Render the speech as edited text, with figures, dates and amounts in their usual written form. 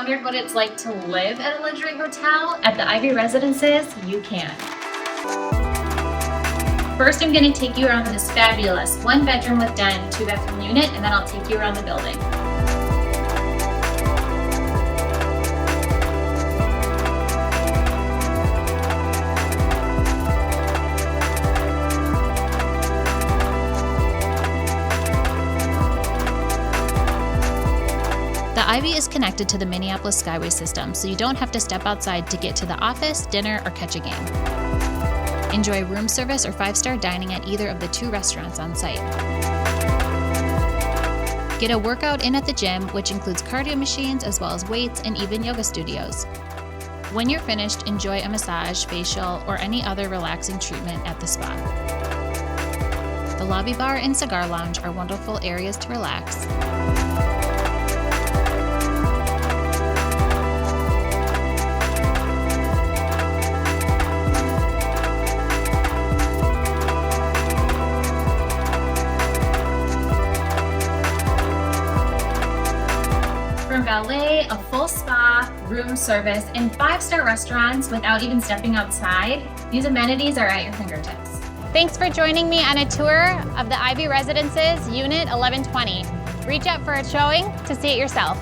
wondered what it's like to live at a luxury hotel, at the Ivy Residences, you can. First, I'm going to take you around this fabulous 1-bedroom with den, 2-bathroom unit, and then I'll take you around the building. The Ivy is connected to the Minneapolis Skyway system, so you don't have to step outside to get to the office, dinner, or catch a game. Enjoy room service or 5-star dining at either of the 2 restaurants on site. Get a workout in at the gym, which includes cardio machines as well as weights and even yoga studios. When you're finished, enjoy a massage, facial, or any other relaxing treatment at the spa. The lobby bar and cigar lounge are wonderful areas to relax. From valet, a full spa, room service, and 5-star restaurants without even stepping outside, these amenities are at your fingertips. Thanks for joining me on a tour of the Ivy Residences, Unit 1120. Reach out for a showing to see it yourself.